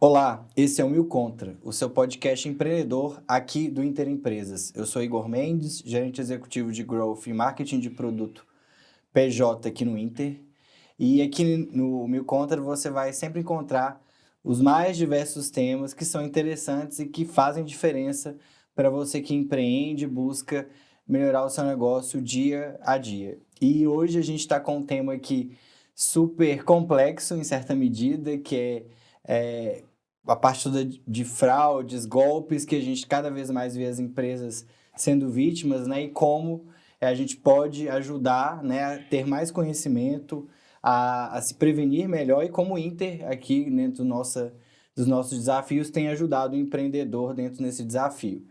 Olá, esse é o Mil Contra, o seu podcast empreendedor aqui do Inter Empresas. Eu sou Igor Mendes, gerente executivo de Growth e Marketing de Produto PJ aqui no Inter. E aqui no Mil Contra você vai sempre encontrar os mais diversos temas que são interessantes e que fazem diferença para você que empreende e busca melhorar o seu negócio dia a dia. E hoje a gente está com um tema aqui super complexo em certa medida, que é a parte toda de fraudes, golpes, que a gente cada vez mais vê as empresas sendo vítimas, né? E como a gente pode ajudar, né, a ter mais conhecimento, a se prevenir melhor, e como o Inter, aqui dentro dos nossos desafios, tem ajudado o empreendedor dentro desse desafio.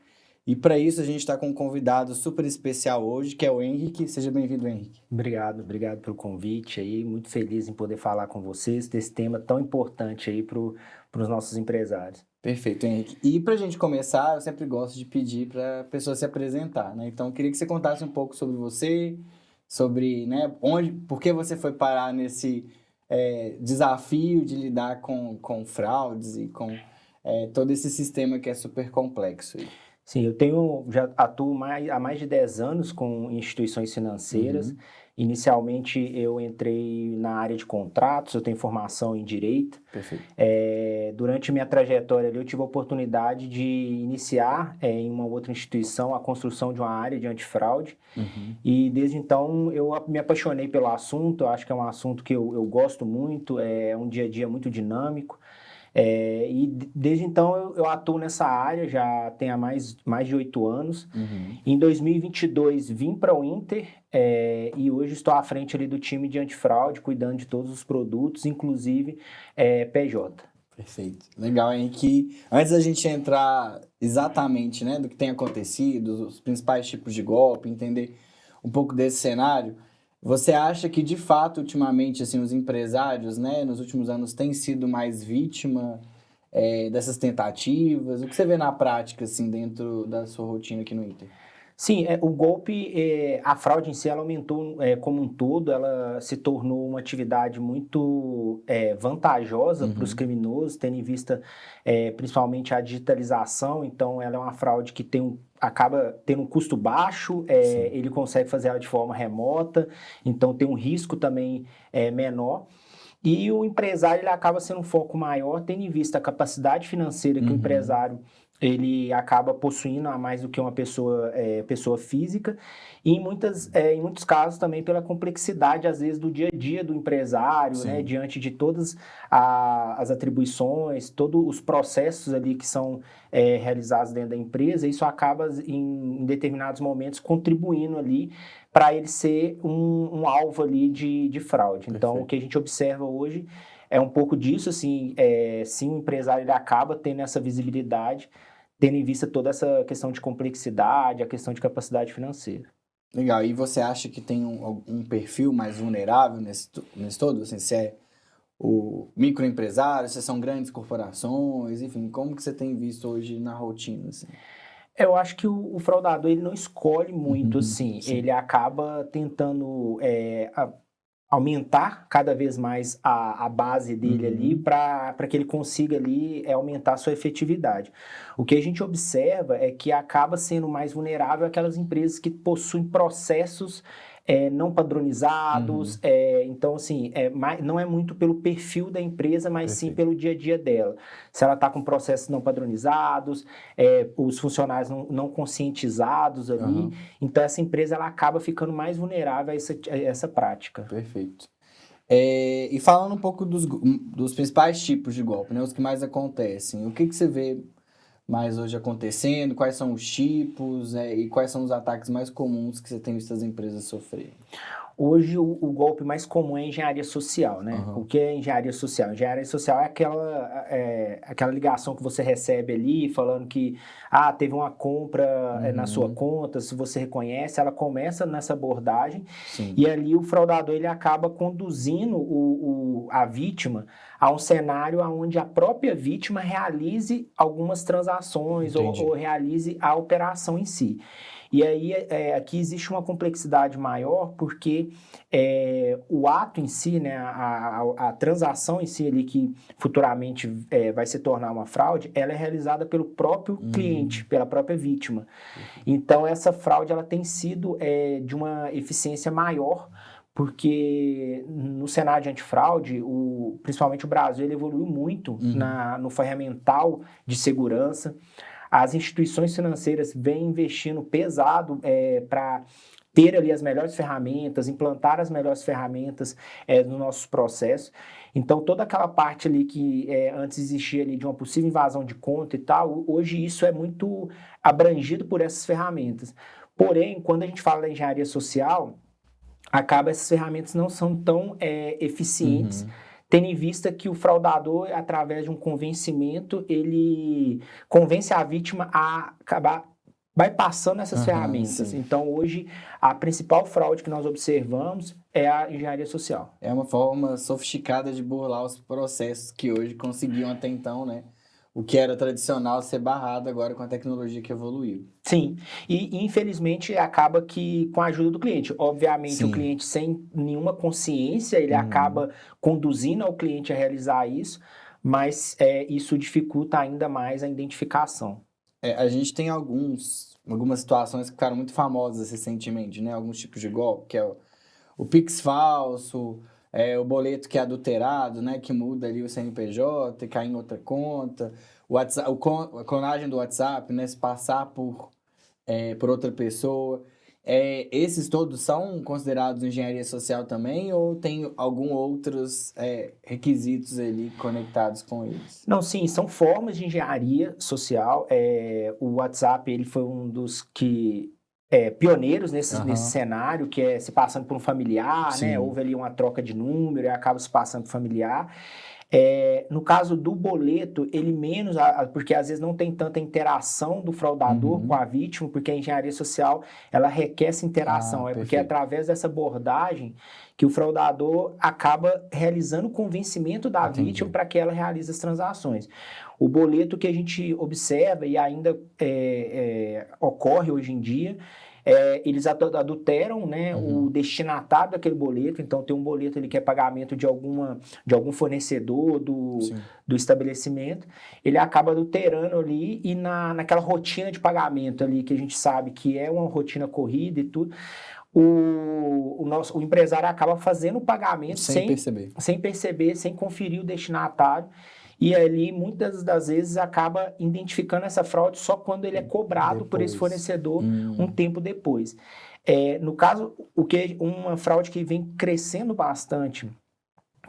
E para isso a gente está com um convidado super especial hoje, que é o Henrique. Seja bem-vindo, Henrique. Obrigado pelo convite aí, muito feliz em poder falar com vocês desse tema tão importante aí para os nossos empresários. Perfeito, Henrique. E para a gente começar, eu sempre gosto de pedir para a pessoa se apresentar, né? Então, eu queria que você contasse um pouco sobre você, sobre, né, por que você foi parar nesse desafio de lidar com fraudes e com todo esse sistema que é super complexo. Sim, já atuo há mais de 10 anos com instituições financeiras. Uhum. Inicialmente eu entrei na área de contratos, eu tenho formação em direito. Perfeito. Durante minha trajetória ali, eu tive a oportunidade de iniciar em uma outra instituição a construção de uma área de antifraude. Uhum. E desde então eu me apaixonei pelo assunto. Eu acho que é um assunto que eu gosto muito, é um dia a dia muito dinâmico. Desde então eu atuo nessa área já tem há mais de 8 anos. Uhum. Em 2022 vim para o Inter e hoje estou à frente ali do time de antifraude, cuidando de todos os produtos, inclusive PJ. Perfeito. Legal, Henrique. Antes da gente entrar exatamente, né, do que tem acontecido, os principais tipos de golpe, entender um pouco desse cenário, você acha que, de fato, ultimamente, assim, os empresários, né, nos últimos anos, têm sido mais vítima dessas tentativas? O que você vê na prática, assim, dentro da sua rotina aqui no Inter? Sim, o golpe, a fraude em si, ela aumentou como um todo, ela se tornou uma atividade muito vantajosa para os Uhum. criminosos, tendo em vista principalmente a digitalização. Então, ela é uma fraude que acaba tendo um custo baixo, Sim. ele consegue fazer ela de forma remota, então tem um risco também menor. E o empresário ele acaba sendo um foco maior, tendo em vista a capacidade financeira que o Uhum. empresário ele acaba possuindo a mais do que uma pessoa física, e em muitos casos também pela complexidade, às vezes, do dia a dia do empresário, né, Sim. diante de todas as atribuições, todos os processos ali que são realizados dentro da empresa. Isso acaba, em determinados momentos, contribuindo ali para ele ser um alvo ali de fraude. Então, Perfeito. o que a gente observa hoje é um pouco disso, assim, sim, o empresário ele acaba tendo essa visibilidade, tendo em vista toda essa questão de complexidade, a questão de capacidade financeira. Legal. E você acha que tem um perfil mais vulnerável nesse todo? Assim, se é o microempresário, se são grandes corporações, enfim, como que você tem visto hoje na rotina, assim? Eu acho que o fraudador ele não escolhe muito, assim, Sim. ele acaba tentando aumentar cada vez mais a base dele ali Uhum. para que ele consiga ali aumentar a sua efetividade. O que a gente observa é que acaba sendo mais vulnerável aquelas empresas que possuem processos não padronizados. Uhum. Então, assim, não é muito pelo perfil da empresa, mas sim Perfeito. pelo dia a dia dela. Se ela está com processos não padronizados, os funcionários não conscientizados ali, Aham. então essa empresa ela acaba ficando mais vulnerável a essa prática. Perfeito. E falando um pouco dos principais tipos de golpe, né? Os que mais acontecem. O que você vê mais hoje acontecendo? Quais são os tipos, e quais são os ataques mais comuns que você tem visto as empresas sofrerem? Hoje, o golpe mais comum é a engenharia social, né? O Aham. que é engenharia social? Engenharia social é aquela ligação que você recebe ali, falando que teve uma compra na sua Uhum. conta, se você reconhece, ela começa nessa abordagem, Sim. e ali o fraudador ele acaba conduzindo a vítima a um cenário onde a própria vítima realize algumas transações ou Entendi. realize a operação em si. E aí, aqui existe uma complexidade maior, porque o ato em si, né, a transação em si ali, que futuramente vai se tornar uma fraude, ela é realizada pelo próprio cliente, pela própria vítima. Então, essa fraude ela tem sido de uma eficiência maior, porque no cenário de antifraude, principalmente o Brasil, ele evoluiu muito no ferramental de segurança. As instituições financeiras vêm investindo pesado para ter ali as melhores ferramentas, implantar as melhores ferramentas nos nossos processos. Então, toda aquela parte ali que antes existia ali de uma possível invasão de conta e tal, hoje isso é muito abrangido por essas ferramentas. Porém, quando a gente fala da engenharia social, acaba essas ferramentas não são tão eficientes, tendo em vista que o fraudador, através de um convencimento, ele convence a vítima a acabar bypassando essas ferramentas. Sim. Então, hoje, a principal fraude que nós observamos é a engenharia social. É uma forma sofisticada de burlar os processos que hoje conseguiam até então, né? O que era tradicional ser barrado agora com a tecnologia que evoluiu. Sim, e infelizmente acaba que com a ajuda do cliente. Obviamente, Sim. o cliente sem nenhuma consciência, ele acaba conduzindo ao cliente a realizar isso, mas isso dificulta ainda mais a identificação. A gente tem algumas situações que ficaram muito famosas recentemente, né? Alguns tipos de golpe, que é o Pix falso, o boleto que é adulterado, né? Que muda ali o CNPJ e cai em outra conta. A clonagem do WhatsApp, né? Se passar por outra pessoa. Esses todos são considerados engenharia social também ou tem alguns outros requisitos ali conectados com eles? Não, sim, são formas de engenharia social. O WhatsApp ele foi um dos que pioneiros nesse cenário, que é se passando por um familiar, Sim. né? Houve ali uma troca de número e acaba se passando por familiar. No caso do boleto, ele menos, porque às vezes não tem tanta interação do fraudador com a vítima, porque a engenharia social, ela requer essa interação, porque é através dessa abordagem que o fraudador acaba realizando o convencimento da vítima para que ela realize as transações. O boleto que a gente observa e ainda ocorre hoje em dia, eles adulteram, né, o destinatário daquele boleto. Então tem um boleto ali que é pagamento de algum fornecedor do estabelecimento, ele acaba adulterando ali e naquela rotina de pagamento ali que a gente sabe que é uma rotina corrida e tudo, o empresário acaba fazendo o pagamento sem perceber, sem conferir o destinatário. E ali, muitas das vezes, acaba identificando essa fraude só quando ele é cobrado por esse fornecedor um tempo depois. No caso, uma fraude que vem crescendo bastante,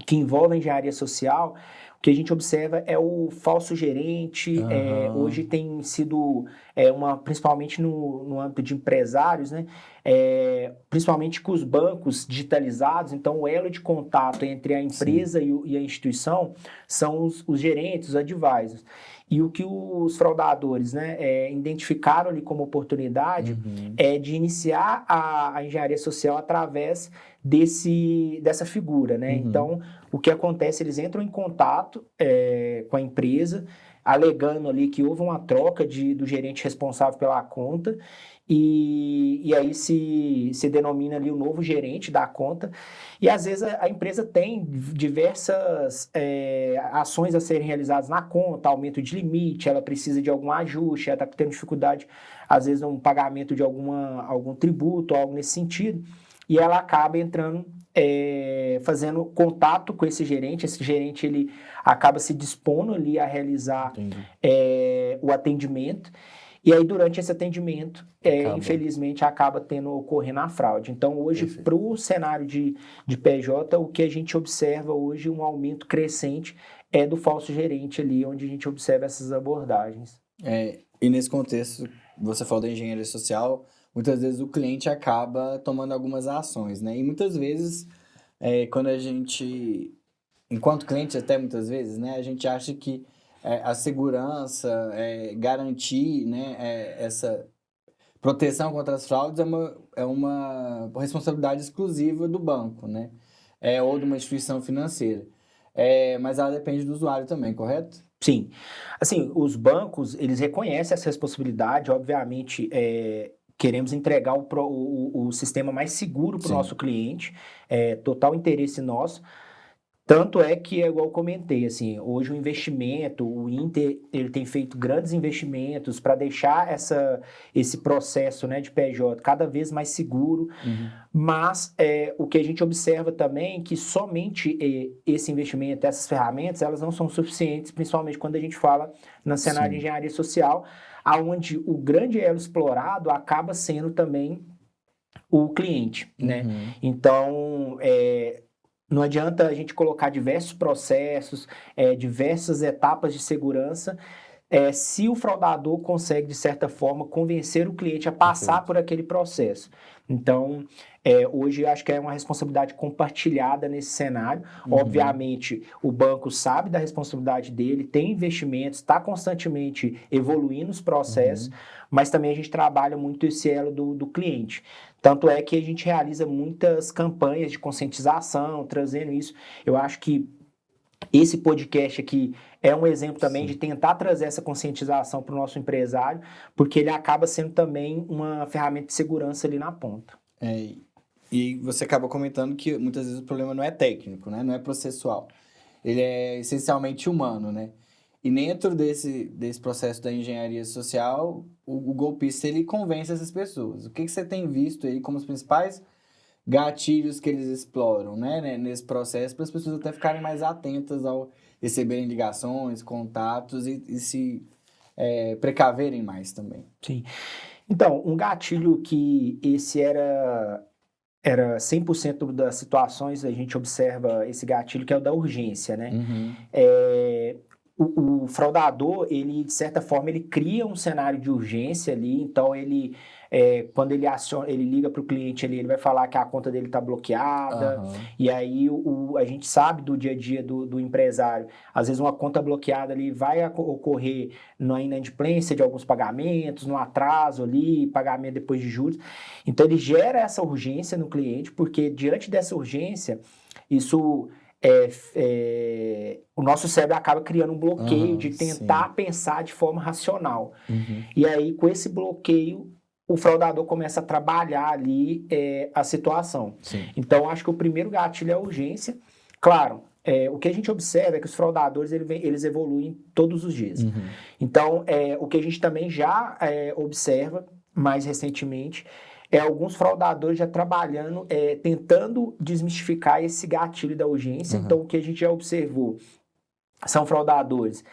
que envolve a engenharia social, o que a gente observa é o falso gerente. Hoje tem sido, principalmente no âmbito de empresários, né? Principalmente com os bancos digitalizados. Então, o elo de contato entre a empresa e a instituição são os gerentes, os advisors. E o que os fraudadores, né, identificaram ali como oportunidade é de iniciar a engenharia social através dessa figura, né? Então, o que acontece, eles entram em contato com a empresa, alegando ali que houve uma troca do gerente responsável pela conta, e aí se denomina ali o novo gerente da conta, e às vezes a empresa tem diversas ações a serem realizadas na conta, aumento de limite, ela precisa de algum ajuste, ela está tendo dificuldade, às vezes, no pagamento de algum tributo, algo nesse sentido, e ela acaba entrando, fazendo contato com esse gerente ele acaba se dispondo ali a realizar o atendimento, e aí durante esse atendimento, infelizmente, acaba ocorrendo a fraude. Então, hoje, para o cenário de PJ, o que a gente observa hoje, um aumento crescente, do falso gerente ali, onde a gente observa essas abordagens. E nesse contexto, você falou da engenharia social, muitas vezes o cliente acaba tomando algumas ações, né? E muitas vezes, quando a gente, enquanto cliente até muitas vezes, né? A gente acha que a segurança, garantir, né? Essa proteção contra as fraudes é uma responsabilidade exclusiva do banco, né? Ou de uma instituição financeira. Mas ela depende do usuário também, correto? Sim. Assim, os bancos, eles reconhecem essa responsabilidade, obviamente, queremos entregar o sistema mais seguro para o Sim. nosso cliente, total interesse nosso. Tanto é que, igual eu comentei, assim, hoje o investimento, o Inter, ele tem feito grandes investimentos para deixar esse processo, né, de PJ cada vez mais seguro, mas o que a gente observa também é que somente esse investimento, essas ferramentas, elas não são suficientes, principalmente quando a gente fala no cenário de engenharia social, aonde o grande elo explorado acaba sendo também o cliente, né? Então, não adianta a gente colocar diversos processos, diversas etapas de segurança, se o fraudador consegue, de certa forma, convencer o cliente a passar por aquele processo. Então, hoje acho que é uma responsabilidade compartilhada nesse cenário. Obviamente, o banco sabe da responsabilidade dele, tem investimentos, está constantemente evoluindo os processos, mas também a gente trabalha muito esse elo do cliente. Tanto é que a gente realiza muitas campanhas de conscientização, trazendo isso. Eu acho que esse podcast aqui é um exemplo também de tentar trazer essa conscientização para o nosso empresário, porque ele acaba sendo também uma ferramenta de segurança ali na ponta. E você acaba comentando que muitas vezes o problema não é técnico, né? Não é processual. Ele é essencialmente humano, né? E dentro desse processo da engenharia social, o golpista, ele convence essas pessoas. O que você tem visto aí como os principais gatilhos que eles exploram, né, nesse processo, para as pessoas até ficarem mais atentas ao receberem ligações, contatos e se precaverem mais também? Sim. Então, um gatilho que esse era 100% das situações, a gente observa esse gatilho, que é o da urgência, né? O fraudador, ele, de certa forma, ele cria um cenário de urgência ali, então quando ele liga para o cliente ali, ele vai falar que a conta dele está bloqueada, e aí a gente sabe do dia a dia do empresário, às vezes uma conta bloqueada ali vai ocorrer na inadimplência de alguns pagamentos, no atraso ali, pagamento depois de juros, então ele gera essa urgência no cliente, porque diante dessa urgência, isso... o nosso cérebro acaba criando um bloqueio de tentar pensar de forma racional. E aí, com esse bloqueio, o fraudador começa a trabalhar ali a situação. Então, acho que o primeiro gatilho é a urgência. Claro, o que a gente observa é que os fraudadores eles evoluem todos os dias. Então, o que a gente também já observa mais recentemente alguns fraudadores já trabalhando, tentando desmistificar esse gatilho da urgência. Então, o que a gente já observou são fraudadores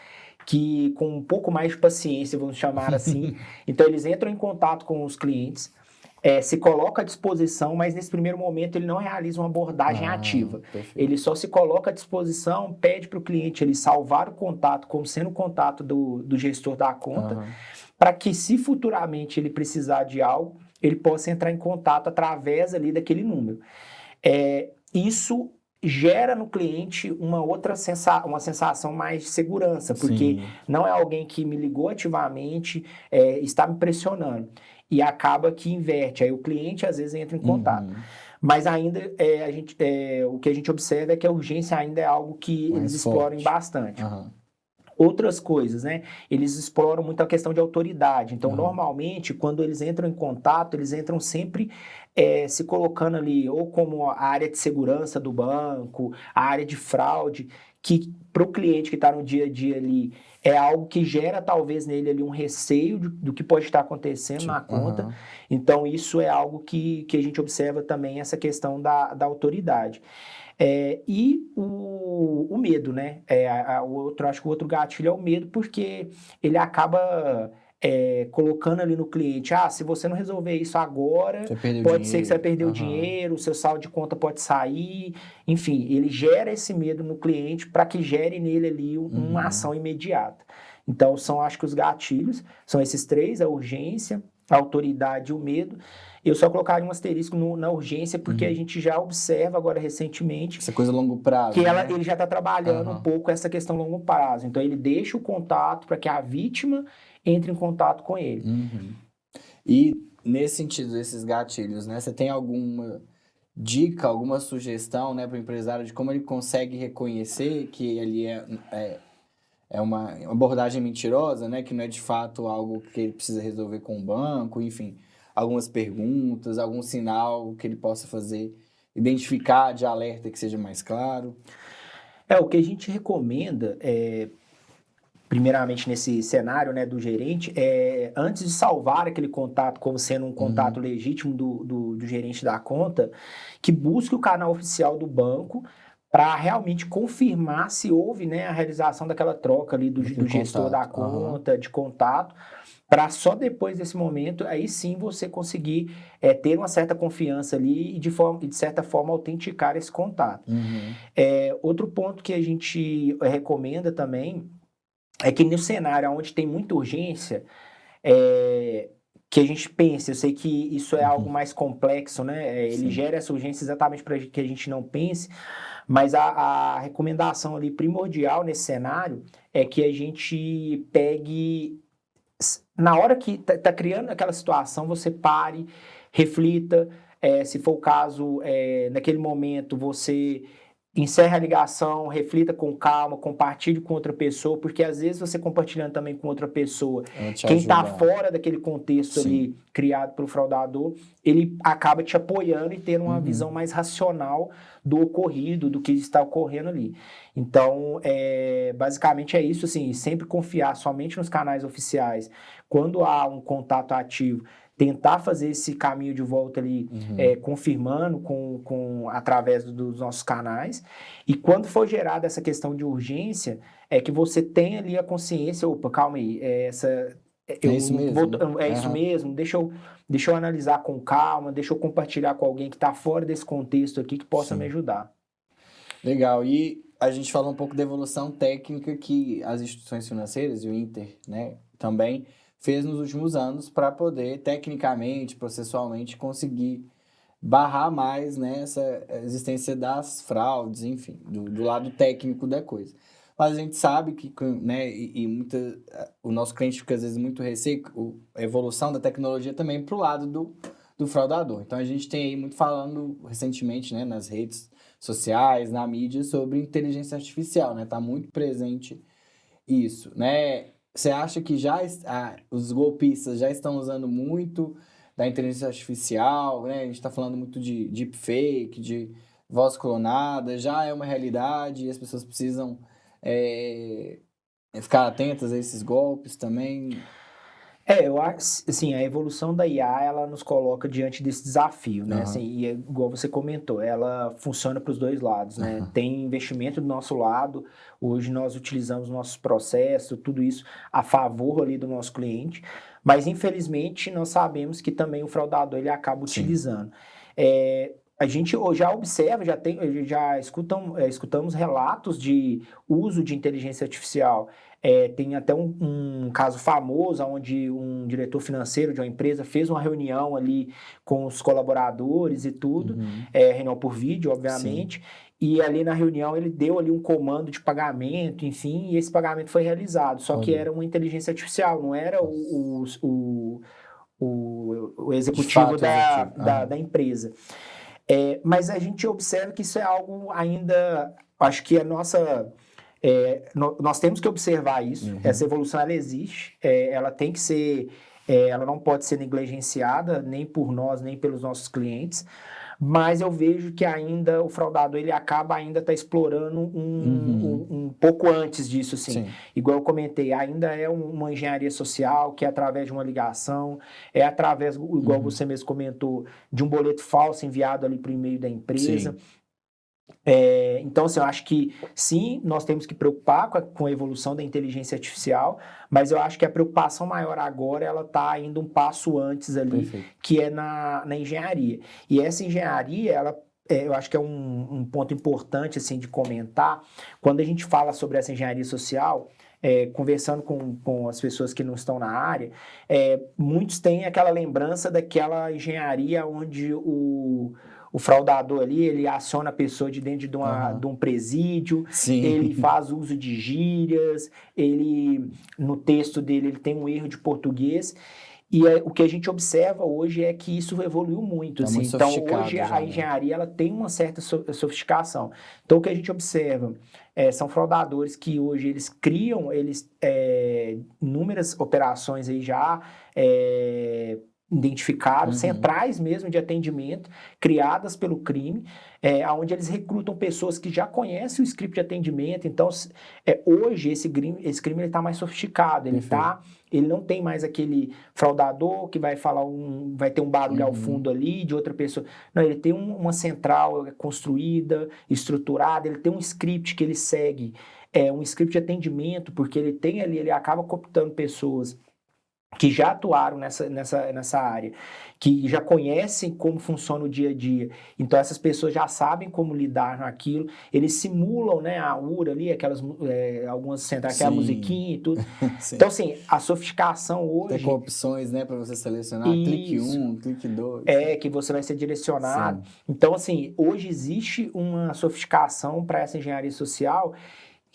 que, com um pouco mais de paciência, vamos chamar assim, então eles entram em contato com os clientes, se coloca à disposição, mas nesse primeiro momento ele não realiza uma abordagem ativa. Perfeito. Ele só se coloca à disposição, pede para o cliente ele salvar o contato como sendo o contato do gestor da conta, para que, se futuramente ele precisar de algo, ele possa entrar em contato através ali daquele número. Isso gera no cliente uma sensação mais de segurança, porque não é alguém que me ligou ativamente, está me pressionando. E acaba que inverte, aí o cliente às vezes entra em contato. Mas ainda o que a gente observa é que a urgência ainda é algo que eles exploram bastante. Outras coisas, né? Eles exploram muito a questão de autoridade. Então, normalmente, quando eles entram em contato, eles entram sempre se colocando ali, ou como a área de segurança do banco, a área de fraude, que para o cliente que está no dia a dia ali, é algo que gera talvez nele ali um receio do que pode estar acontecendo na conta. Então, isso é algo que a gente observa também, essa questão da autoridade. E o medo, né? Acho que o outro gatilho é o medo, porque ele acaba colocando ali no cliente, se você não resolver isso agora, pode ser que você vai perder o dinheiro, o seu saldo de conta pode sair, enfim, ele gera esse medo no cliente para que gere nele ali uma ação imediata. Então, acho que os gatilhos são esses três: a urgência, a autoridade e o medo. Eu só colocaria um asterisco na urgência, porque a gente já observa agora recentemente... Essa coisa a longo prazo, que né? ele já está trabalhando um pouco essa questão a longo prazo. Então, ele deixa o contato para que a vítima entre em contato com ele. E, nesse sentido, esses gatilhos, né? Você tem alguma dica, alguma sugestão, né, para o empresário de como ele consegue reconhecer que ele é uma abordagem mentirosa, né? Que não é de fato algo que ele precisa resolver com o banco, enfim. algumas perguntas, algum sinal que ele possa fazer, identificar de alerta que seja mais claro? O que a gente recomenda primeiramente nesse cenário, né, do gerente, antes de salvar aquele contato como sendo um contato legítimo do gerente da conta, que busque o canal oficial do banco para realmente confirmar se houve, né, a realização daquela troca ali do gestor da conta, de contato, para só depois desse momento, aí sim você conseguir ter uma certa confiança ali e de certa forma autenticar esse contato. Outro ponto que a gente recomenda também é que no cenário onde tem muita urgência, que a gente pense, eu sei que isso é algo mais complexo, né? Ele gera essa urgência exatamente para que a gente não pense, mas a recomendação ali primordial nesse cenário é que a gente pegue, na hora que tá criando aquela situação, você pare, reflita, se for o caso, naquele momento você encerre a ligação, reflita com calma, compartilhe com outra pessoa, porque às vezes você compartilhando também com outra pessoa, quem está fora daquele contexto ali criado pelo fraudador, ele acaba te apoiando e tendo uma visão mais racional do ocorrido, do que está ocorrendo ali. Então, basicamente é isso, assim, sempre confiar somente nos canais oficiais. Quando há um contato ativo, tentar fazer esse caminho de volta ali, confirmando através dos nossos canais. E quando for gerada essa questão de urgência, é que você tem ali a consciência, opa, calma aí, isso mesmo. Isso mesmo, deixa eu analisar com calma, deixa eu compartilhar com alguém que está fora desse contexto aqui que possa me ajudar. Legal, e a gente falou um pouco da evolução técnica que as instituições financeiras e o Inter, né, também fez nos últimos anos para poder, tecnicamente, processualmente, conseguir barrar mais, né, essa existência das fraudes, enfim, do lado técnico da coisa. Mas a gente sabe que, né, o nosso cliente fica às vezes muito receio, a evolução da tecnologia também para o lado do fraudador. Então a gente tem aí muito falando recentemente, né, nas redes sociais, na mídia, sobre inteligência artificial, né, tá muito presente isso, né? Você acha que os golpistas já estão usando muito da inteligência artificial, né? A gente está falando muito de deepfake, de voz clonada, já é uma realidade e as pessoas precisam ficar atentas a esses golpes também. Eu acho, assim, a evolução da IA, ela nos coloca diante desse desafio, né? Assim, e igual você comentou, ela funciona para os dois lados, né? Tem investimento do nosso lado, hoje nós utilizamos nossos processos, tudo isso a favor ali do nosso cliente, mas infelizmente nós sabemos que também o fraudador ele acaba utilizando. A gente já observa, escutamos relatos de uso de inteligência artificial. Tem até um caso famoso onde um diretor financeiro de uma empresa fez uma reunião ali com os colaboradores e tudo, reunião por vídeo, obviamente, e ali na reunião ele deu ali um comando de pagamento, enfim, e esse pagamento foi realizado, só que era uma inteligência artificial, não era o executivo da empresa. Mas a gente observa que isso é algo ainda, acho que nós temos que observar isso, essa evolução ela existe, ela tem que ser, ela não pode ser negligenciada nem por nós, nem pelos nossos clientes, mas eu vejo que ainda o fraudador ele acaba ainda explorando um pouco antes disso, assim. Igual eu comentei, ainda é uma engenharia social que é através de uma ligação, através, igual você mesmo comentou, de um boleto falso enviado ali para o e-mail da empresa. Então, assim, eu acho que sim, nós temos que preocupar com a evolução da inteligência artificial, mas eu acho que a preocupação maior agora, ela está ainda um passo antes ali, que é na engenharia. E essa engenharia, eu acho que é um ponto importante, assim, de comentar, quando a gente fala sobre essa engenharia social, conversando com as pessoas que não estão na área, muitos têm aquela lembrança daquela engenharia onde o fraudador ali, ele aciona a pessoa de dentro de um presídio, ele faz uso de gírias, no texto dele, ele tem um erro de português, e o que a gente observa hoje é que isso evoluiu muito. Assim. Muito então, hoje a engenharia ela tem uma certa sofisticação. Então, o que a gente observa são fraudadores que hoje eles criam inúmeras operações aí já identificaram, centrais mesmo de atendimento, criadas pelo crime, onde eles recrutam pessoas que já conhecem o script de atendimento. Então, hoje, esse crime está mais sofisticado, ele não tem mais aquele fraudador que vai falar vai ter um barulho ao fundo ali de outra pessoa. Não, ele tem uma central construída, estruturada, ele tem um script que ele segue, um script de atendimento, porque ele tem ali, ele acaba cooptando pessoas que já atuaram nessa área, que já conhecem como funciona o dia a dia. Então, essas pessoas já sabem como lidar naquilo. Eles simulam, né, a URA ali, algumas centrais, aquela musiquinha e tudo. Então, assim, a sofisticação hoje... Tem com opções, né, para você selecionar. Isso. Clique 1, clique 2. Que você vai ser direcionado. Sim. Então, assim, hoje existe uma sofisticação para essa engenharia social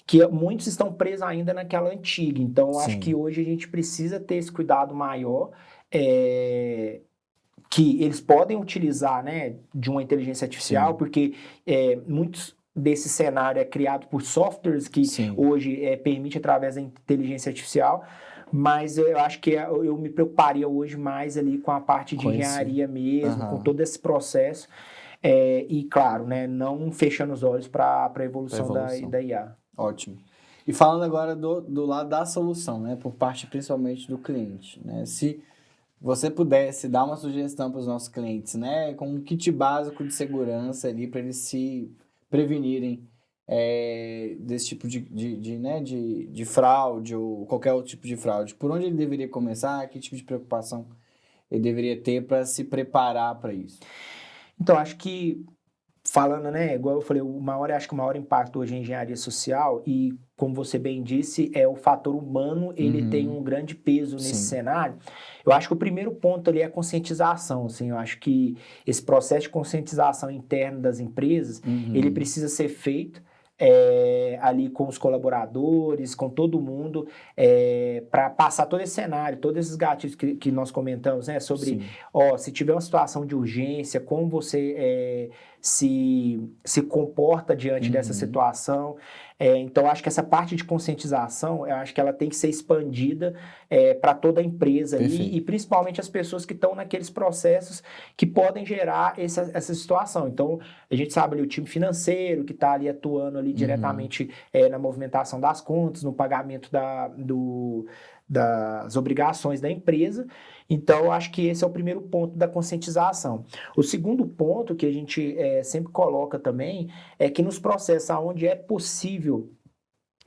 que muitos estão presos ainda naquela antiga. Então, acho que hoje a gente precisa ter esse cuidado maior, que eles podem utilizar, né, de uma inteligência artificial, porque muitos desse cenário é criado por softwares que hoje permite através da inteligência artificial, mas eu acho que eu me preocuparia hoje mais ali com a parte de engenharia mesmo, com todo esse processo, e claro, né, não fechando os olhos para a evolução da IA. Ótimo. E falando agora do lado da solução, né, por parte principalmente do cliente, né, se você pudesse dar uma sugestão para os nossos clientes, né, com um kit básico de segurança ali para eles se prevenirem desse tipo de fraude ou qualquer outro tipo de fraude, por onde ele deveria começar, que tipo de preocupação ele deveria ter para se preparar para isso? Então, acho que falando, né, igual eu falei, acho que o maior impacto hoje é a engenharia social e, como você bem disse, o fator humano, ele tem um grande peso nesse cenário. Eu acho que o primeiro ponto ali é a conscientização, assim, eu acho que esse processo de conscientização interna das empresas, ele precisa ser feito ali com os colaboradores, com todo mundo, para passar todo esse cenário, todos esses gatilhos que nós comentamos, né, sobre, se tiver uma situação de urgência, como você se comporta diante dessa situação. Então, acho que essa parte de conscientização, eu acho que ela tem que ser expandida para toda a empresa ali, e principalmente as pessoas que estão naqueles processos que podem gerar essa situação. Então, a gente sabe ali o time financeiro que está ali atuando ali diretamente na movimentação das contas, no pagamento das obrigações da empresa. Então, eu acho que esse é o primeiro ponto da conscientização. O segundo ponto que a gente sempre coloca também é que nos processos onde é possível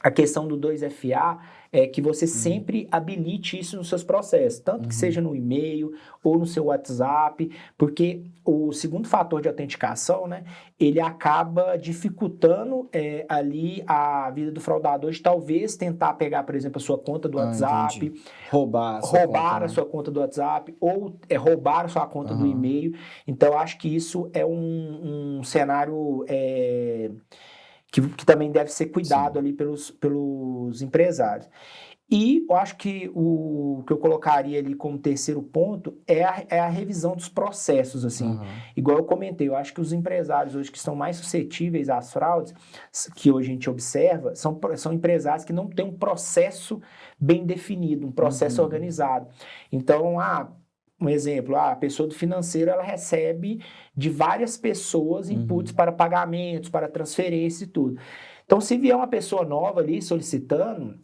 a questão do 2FA é que você sempre habilite isso nos seus processos, tanto que seja no e-mail ou no seu WhatsApp, porque o segundo fator de autenticação, né, ele acaba dificultando ali a vida do fraudador de talvez tentar pegar, por exemplo, a sua conta do WhatsApp, roubar a sua conta do WhatsApp ou roubar a sua conta do e-mail. Então, acho que isso é um cenário que também deve ser cuidado ali pelos empresários. E eu acho que o que eu colocaria ali como terceiro ponto é a revisão dos processos, assim. Igual eu comentei, eu acho que os empresários hoje que estão mais suscetíveis às fraudes, que hoje a gente observa, são empresários que não têm um processo bem definido, um processo organizado. Então, um exemplo, a pessoa do financeiro, ela recebe de várias pessoas inputs para pagamentos, para transferência e tudo. Então, se vier uma pessoa nova ali solicitando,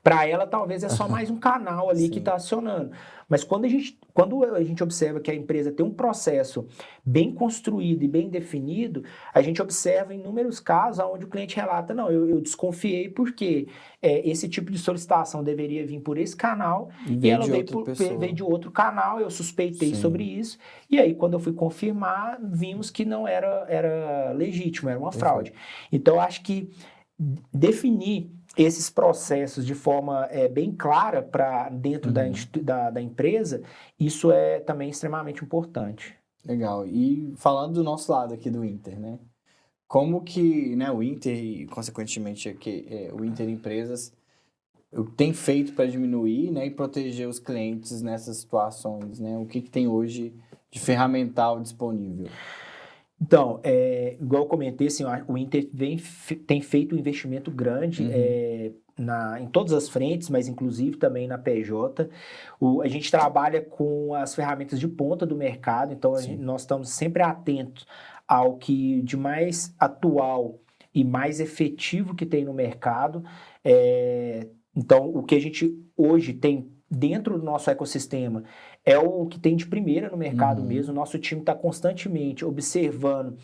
para ela talvez é só mais um canal ali que está acionando. Mas quando a gente observa que a empresa tem um processo bem construído e bem definido, a gente observa inúmeros casos onde o cliente relata, não, eu desconfiei porque esse tipo de solicitação deveria vir por esse canal e ela veio de outro canal, eu suspeitei sobre isso, e aí quando eu fui confirmar, vimos que não era legítimo, era uma fraude. Então, eu acho que definir esses processos de forma bem clara para dentro da empresa, isso é também extremamente importante. Legal. E falando do nosso lado aqui do Inter, né? Como que, né, o Inter e, consequentemente, o Inter Empresas tem feito para diminuir, né, e proteger os clientes nessas situações, né? O que tem hoje de ferramental disponível? Então, igual eu comentei, assim, o Inter tem feito um investimento grande em todas as frentes, mas inclusive também na PJ. A gente trabalha com as ferramentas de ponta do mercado, então Sim, nós estamos sempre atentos ao que de mais atual e mais efetivo que tem no mercado. Então, o que a gente hoje tem dentro do nosso ecossistema é o que tem de primeira no mercado mesmo. O nosso time está constantemente observando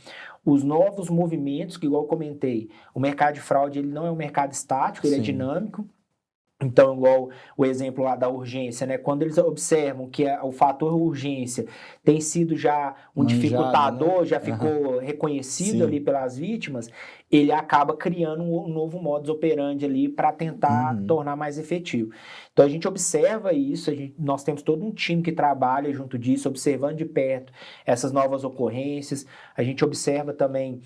os novos movimentos, que igual eu comentei, o mercado de fraude ele não é um mercado estático, ele é sim, dinâmico. Então, igual o exemplo lá da urgência, né? Quando eles observam que o fator urgência tem sido já um manjado, né? dificultador, já Aham. ficou reconhecido ali Sim. pelas vítimas, ele acaba criando um novo modus operandi ali para tentar Uhum. tornar mais efetivo. Então, a gente observa isso, nós temos todo um time que trabalha junto disso, observando de perto essas novas ocorrências. A gente observa também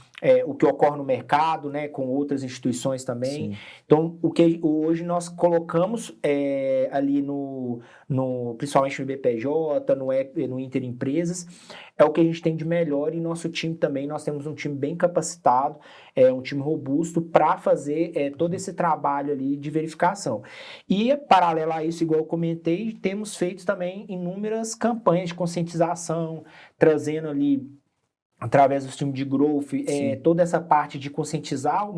o que ocorre no mercado, né? Com outras instituições também. Sim, Então, o que hoje nós colocamos ali principalmente no BPJ, no Inter Empresas, é o que a gente tem de melhor e nosso time também, nós temos um time bem capacitado, um time robusto para fazer todo esse trabalho ali de verificação. E, paralelo a isso, igual eu comentei, temos feito também inúmeras campanhas de conscientização, trazendo ali através do time de growth, sim, toda essa parte de conscientizar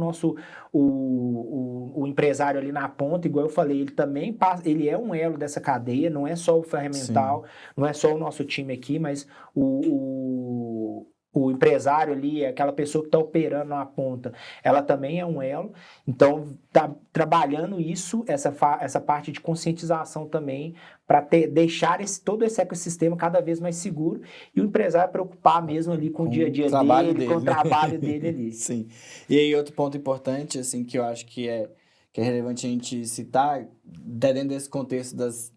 o empresário ali na ponta, igual eu falei, ele também passa, ele é um elo dessa cadeia, não é só o sim. ferramental, não é só o nosso time aqui, mas o empresário ali, aquela pessoa que está operando na ponta, ela também é um elo, então tá trabalhando isso, essa parte de conscientização também, para deixar todo esse ecossistema cada vez mais seguro e o empresário preocupar mesmo ali com o dia a Com o dia trabalho dele, com o dele, né? trabalho dele ali. Sim. E aí, outro ponto importante, assim, que eu acho que é relevante a gente citar, até dentro desse contexto das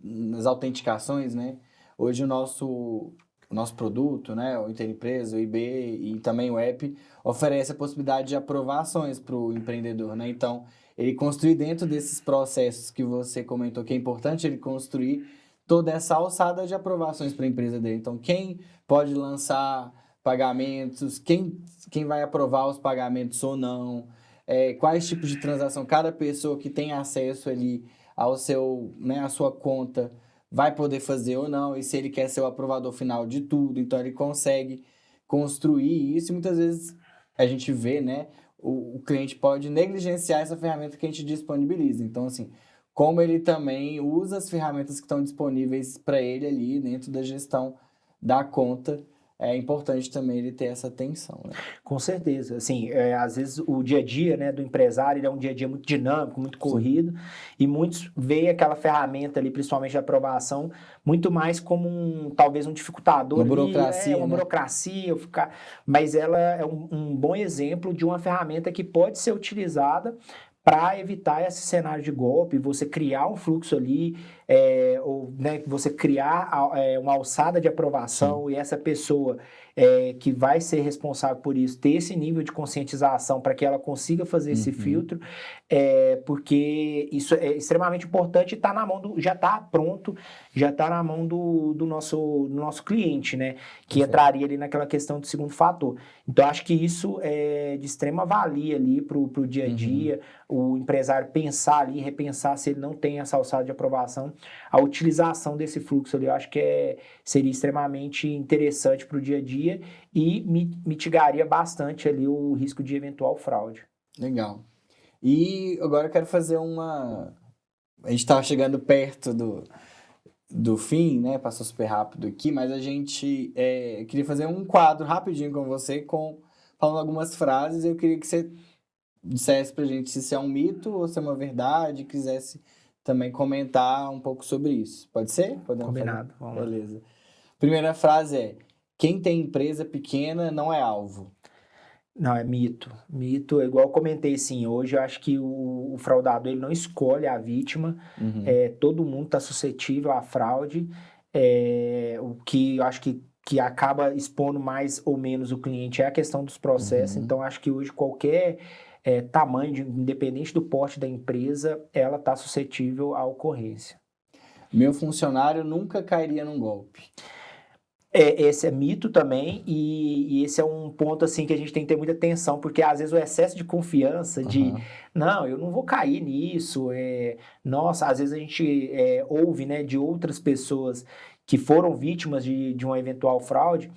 autenticações, né? Hoje o nosso produto, né? O Interempresa, o IB e também o app, oferece a possibilidade de aprovações para o empreendedor, né? Então, ele construir dentro desses processos que você comentou que é importante ele construir toda essa alçada de aprovações para a empresa dele. Então, quem pode lançar pagamentos, quem vai aprovar os pagamentos ou não, quais tipos de transação cada pessoa que tem acesso ali ao seu, né, à sua conta vai poder fazer ou não, e se ele quer ser o aprovador final de tudo, então ele consegue construir isso e muitas vezes a gente vê, né, o cliente pode negligenciar essa ferramenta que a gente disponibiliza. Então, assim, como ele também usa as ferramentas que estão disponíveis para ele ali dentro da gestão da conta, é importante também ele ter essa atenção, né? Com certeza. Assim, às vezes o dia a dia, né, do empresário ele é um dia a dia muito dinâmico, muito Sim. corrido, e muitos veem aquela ferramenta ali, principalmente de aprovação, muito mais como talvez um dificultador Uma ali, burocracia, uma né? burocracia, mas ela é um bom exemplo de uma ferramenta que pode ser utilizada para evitar esse cenário de golpe, você criar um fluxo ali, ou né, você criar uma alçada de Sim. aprovação e essa pessoa que vai ser responsável por isso, ter esse nível de conscientização para que ela consiga fazer esse Uhum. filtro, porque isso é extremamente importante e tá na mão já está pronto, já está na mão do nosso cliente, né? Que Perfeito. entraria ali naquela questão do segundo fator. Então, acho que isso é de extrema valia ali para o dia a Uhum. dia, o empresário pensar ali, repensar se ele não tem essa alçada de aprovação, a utilização desse fluxo ali, eu acho que seria extremamente interessante para o dia a dia e mitigaria bastante ali o risco de eventual fraude. Legal. E agora eu quero fazer uma. A gente estava chegando perto do fim, né? Passou super rápido aqui, mas a gente queria fazer um quadro rapidinho com você, falando algumas frases. Eu queria que você dissesse pra gente se isso é um mito ou se é uma verdade, quisesse também comentar um pouco sobre isso. Pode ser? Podemos fazer? Combinado, vamos lá. Beleza. Primeira frase é: quem tem empresa pequena não é alvo. Não, é mito. Mito, é igual eu comentei, sim, hoje eu acho que o fraudador ele não escolhe a vítima, Uhum, todo mundo está suscetível à fraude, o que eu acho que acaba expondo mais ou menos o cliente é a questão dos processos, uhum. então acho que hoje qualquer tamanho, independente do porte da empresa, ela está suscetível à ocorrência. Meu funcionário nunca cairia num golpe. Esse é mito também, e esse é um ponto assim que a gente tem que ter muita atenção, porque às vezes o excesso de confiança, de não, eu não vou cair nisso, nossa, às vezes a gente ouve, né, de outras pessoas que foram vítimas de uma eventual fraude,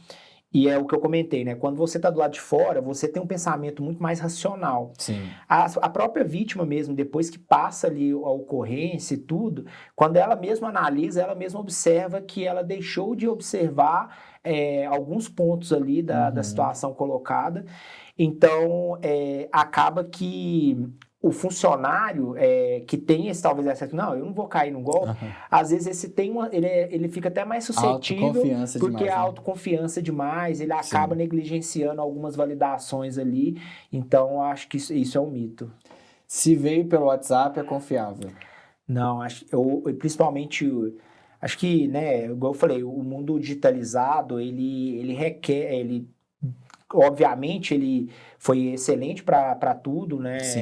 e é o que eu comentei, né? Quando você está do lado de fora, você tem um pensamento muito mais racional. Sim. A própria vítima mesmo, depois que passa ali a ocorrência e tudo, quando ela mesma analisa, ela mesma observa que ela deixou de observar alguns pontos ali da situação colocada. Então, acaba que o funcionário que tem esse talvez excesso, não, eu não vou cair no golpe, às vezes ele fica até mais suscetível, Autoconfiança porque demais, a né? autoconfiança demais, ele Sim. acaba negligenciando algumas validações ali, então acho que isso é um mito. Se veio pelo WhatsApp, é confiável. Não, principalmente, acho que, né, igual eu falei, o mundo digitalizado, ele requer, obviamente, ele foi excelente para tudo, né? Sim.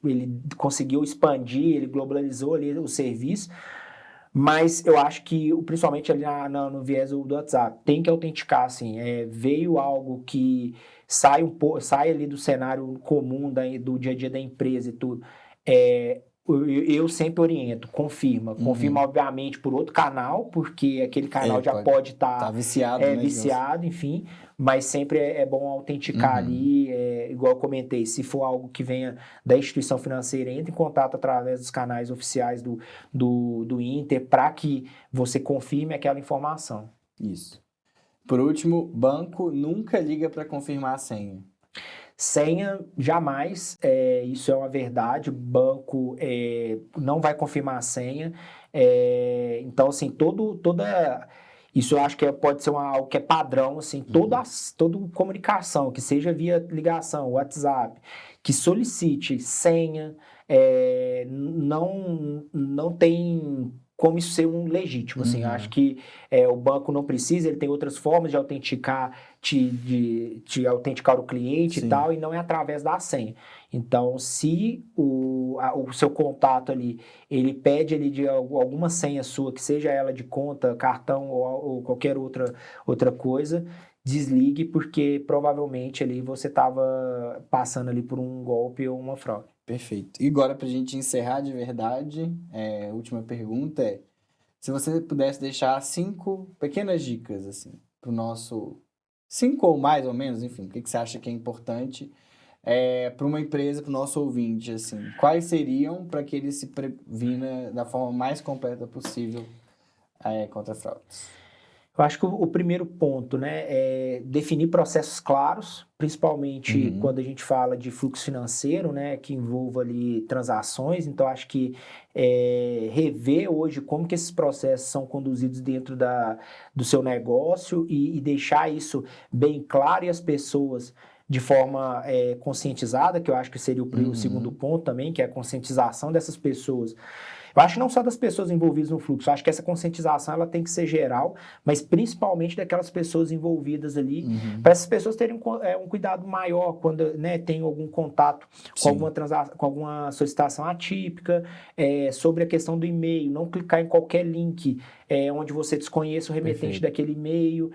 Ele conseguiu expandir, ele globalizou ali o serviço, mas eu acho que, principalmente ali no viés do WhatsApp, tem que autenticar, assim, veio algo que sai ali do cenário comum do dia a dia da empresa e tudo, eu sempre oriento, confirma, obviamente por outro canal, porque aquele canal já pode estar Tá viciado, né, viciado, enfim, mas sempre é bom autenticar ali, igual eu comentei, se for algo que venha da instituição financeira, entre em contato através dos canais oficiais do Inter para que você confirme aquela informação. Isso. Por último, banco nunca liga para confirmar a senha. Senha, jamais, isso é uma verdade, o banco não vai confirmar a senha, então, assim, isso eu acho que pode ser algo que é padrão, assim, toda comunicação, que seja via ligação, WhatsApp, que solicite senha, não tem como isso ser um legítimo, assim, eu acho que o banco não precisa, ele tem outras formas de autenticar, de autenticar o cliente e tal, e não é através da senha. Então, se o seu contato ali, ele pede ali de alguma senha sua, que seja ela de conta, cartão ou qualquer outra coisa, desligue, porque provavelmente ali você estava passando ali por um golpe ou uma fraude. Perfeito. E agora, para a gente encerrar de verdade, a última pergunta é: se você pudesse deixar 5 pequenas dicas, assim, para o nosso... 5 ou mais ou menos, enfim, o que você acha que é importante para uma empresa, para o nosso ouvinte, assim, quais seriam para que ele se previna da forma mais completa possível contra fraudes? Eu acho que o primeiro ponto, né, é definir processos claros, principalmente quando a gente fala de fluxo financeiro, né, que envolva ali transações. Então, acho que rever hoje como que esses processos são conduzidos dentro do seu negócio e deixar isso bem claro e as pessoas de forma conscientizada, que eu acho que seria o segundo ponto também, que é a conscientização dessas pessoas. Eu acho que não só das pessoas envolvidas no fluxo, eu acho que essa conscientização ela tem que ser geral, mas principalmente daquelas pessoas envolvidas ali, para essas pessoas terem um cuidado maior quando, né, tem algum contato com alguma com alguma solicitação atípica, sobre a questão do e-mail, não clicar em qualquer link onde você desconheça o remetente daquele e-mail,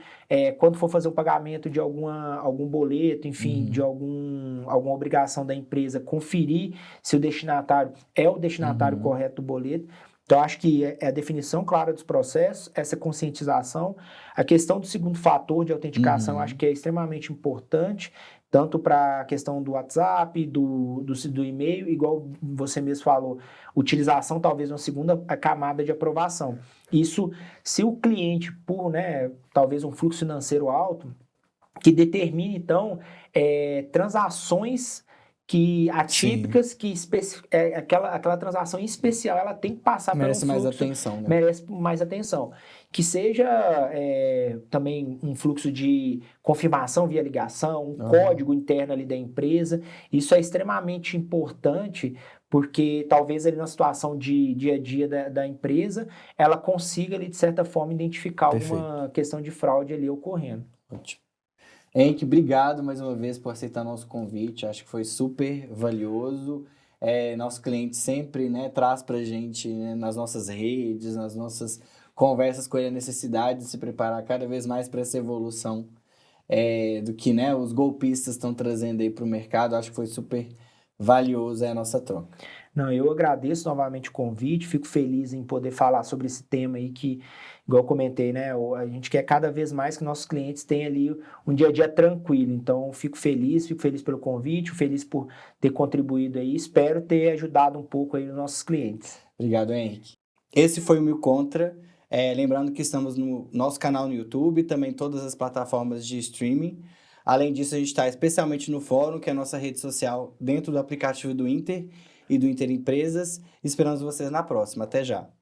quando for fazer o pagamento de algum boleto, enfim, de alguma obrigação da empresa, conferir se o destinatário é o destinatário correto do boleto. Então, acho que é a definição clara dos processos, essa conscientização. A questão do segundo fator de autenticação, acho que é extremamente importante, tanto para a questão do WhatsApp, do e-mail, igual você mesmo falou, utilização talvez uma segunda camada de aprovação. Isso, se o cliente, por, né, talvez um fluxo financeiro alto, que determine, então, transações atípicas, que aquela transação em especial, ela tem que passar por um fluxo. Merece mais atenção, né? Merece mais atenção. Que seja também um fluxo de confirmação via ligação, um código interno ali da empresa. Isso é extremamente importante, porque talvez ali na situação de dia a dia da empresa, ela consiga ali, de certa forma, identificar alguma questão de fraude ali ocorrendo. Ótimo. Henrique, obrigado mais uma vez por aceitar nosso convite. Acho que foi super valioso. Nosso cliente sempre, né, traz para a gente, né, nas nossas redes, nas nossas conversas com ele a necessidade de se preparar cada vez mais para essa evolução do que, né, os golpistas estão trazendo aí para o mercado. Acho que foi super valioso a nossa troca. Não, eu agradeço novamente o convite, fico feliz em poder falar sobre esse tema aí que, igual eu comentei, né, a gente quer cada vez mais que nossos clientes tenham ali um dia a dia tranquilo. Então, fico feliz pelo convite, fico feliz por ter contribuído aí, espero ter ajudado um pouco aí os nossos clientes. Obrigado, Henrique. Esse foi o Mil Contra. Lembrando que estamos no nosso canal no YouTube, também todas as plataformas de streaming. Além disso, a gente está especialmente no Fórum, que é a nossa rede social dentro do aplicativo do Inter e do Inter Empresas. Esperamos vocês na próxima. Até já!